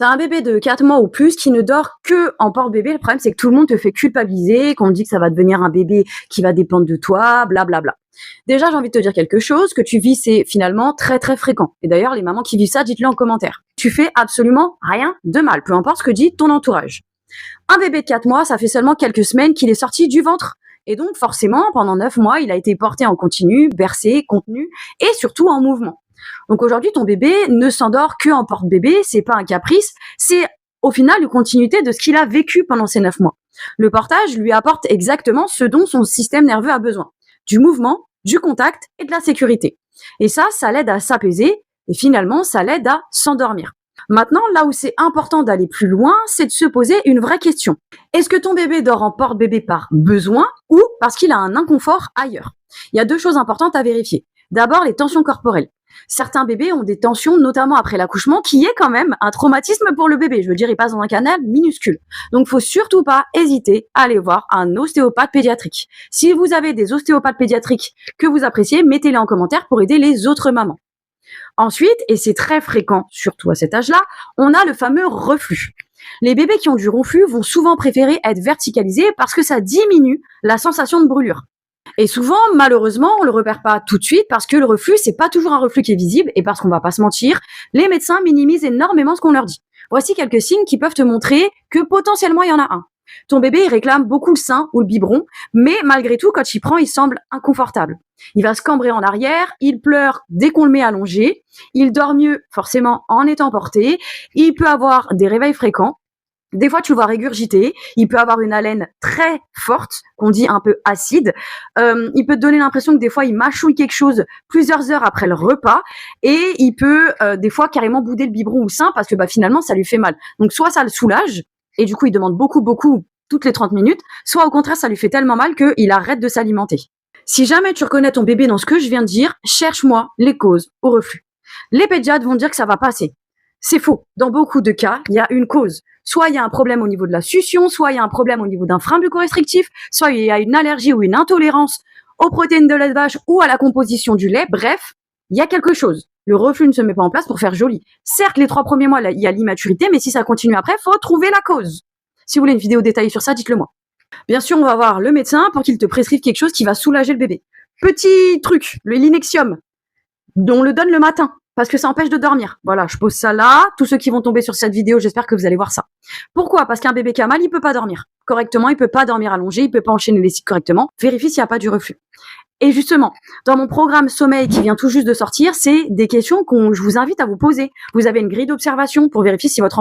T'as un bébé de 4 mois ou plus qui ne dort que en porte-bébé. Le problème, c'est que tout le monde te fait culpabiliser, qu'on te dit que ça va devenir un bébé qui va dépendre de toi, blablabla. Déjà, j'ai envie de te dire quelque chose, que tu vis, c'est finalement très très fréquent. Et d'ailleurs, les mamans qui vivent ça, dites-le en commentaire. Tu fais absolument rien de mal, peu importe ce que dit ton entourage. Un bébé de 4 mois, ça fait seulement quelques semaines qu'il est sorti du ventre. Et donc, forcément, pendant 9 mois, il a été porté en continu, bercé, contenu et surtout en mouvement. Donc aujourd'hui, ton bébé ne s'endort que en porte-bébé, c'est pas un caprice, c'est au final une continuité de ce qu'il a vécu pendant ces 9 mois. Le portage lui apporte exactement ce dont son système nerveux a besoin. Du mouvement, du contact et de la sécurité. Et ça l'aide à s'apaiser et finalement, ça l'aide à s'endormir. Maintenant, là où c'est important d'aller plus loin, c'est de se poser une vraie question. Est-ce que ton bébé dort en porte-bébé par besoin ou parce qu'il a un inconfort ailleurs? Il y a deux choses importantes à vérifier. D'abord, les tensions corporelles. Certains bébés ont des tensions, notamment après l'accouchement, qui est quand même un traumatisme pour le bébé. Je veux dire, il passe dans un canal minuscule. Donc, faut surtout pas hésiter à aller voir un ostéopathe pédiatrique. Si vous avez des ostéopathes pédiatriques que vous appréciez, mettez-les en commentaire pour aider les autres mamans. Ensuite, et c'est très fréquent, surtout à cet âge-là, on a le fameux reflux. Les bébés qui ont du reflux vont souvent préférer être verticalisés parce que ça diminue la sensation de brûlure. Et souvent, malheureusement, on le repère pas tout de suite parce que le reflux, c'est pas toujours un reflux qui est visible et parce qu'on va pas se mentir, les médecins minimisent énormément ce qu'on leur dit. Voici quelques signes qui peuvent te montrer que potentiellement il y en a un. Ton bébé, il réclame beaucoup le sein ou le biberon, mais malgré tout, quand il prend, il semble inconfortable. Il va se cambrer en arrière, il pleure dès qu'on le met allongé, il dort mieux forcément en étant porté, il peut avoir des réveils fréquents. Des fois, tu le vois régurgiter. Il peut avoir une haleine très forte, qu'on dit un peu acide. Il peut te donner l'impression que des fois, il mâchouille quelque chose plusieurs heures après le repas. Et il peut des fois carrément bouder le biberon ou le sein parce que finalement, ça lui fait mal. Donc, soit ça le soulage, et du coup, il demande beaucoup, toutes les 30 minutes. Soit au contraire, ça lui fait tellement mal qu'il arrête de s'alimenter. Si jamais tu reconnais ton bébé dans ce que je viens de dire, cherche-moi les causes au reflux. Les pédiatres vont dire que ça va passer. C'est faux. Dans beaucoup de cas, il y a une cause. Soit il y a un problème au niveau de la succion, soit il y a un problème au niveau d'un frein bucco-restrictif, soit il y a une allergie ou une intolérance aux protéines de lait de vache ou à la composition du lait. Bref, il y a quelque chose. Le reflux ne se met pas en place pour faire joli. Certes, les 3 premiers mois, il y a l'immaturité, mais si ça continue après, faut trouver la cause. Si vous voulez une vidéo détaillée sur ça, dites-le moi. Bien sûr, on va voir le médecin pour qu'il te prescrive quelque chose qui va soulager le bébé. Petit truc, le Linexium, on le donne le matin. Parce que ça empêche de dormir. Voilà, je pose ça là. Tous ceux qui vont tomber sur cette vidéo, j'espère que vous allez voir ça. Pourquoi? Parce qu'un bébé qui a mal, il peut pas dormir correctement, il peut pas dormir allongé, il peut pas enchaîner les cycles correctement. Vérifie s'il n'y a pas du reflux. Et justement, dans mon programme sommeil qui vient tout juste de sortir, c'est des questions je vous invite à vous poser. Vous avez une grille d'observation pour vérifier si votre enfant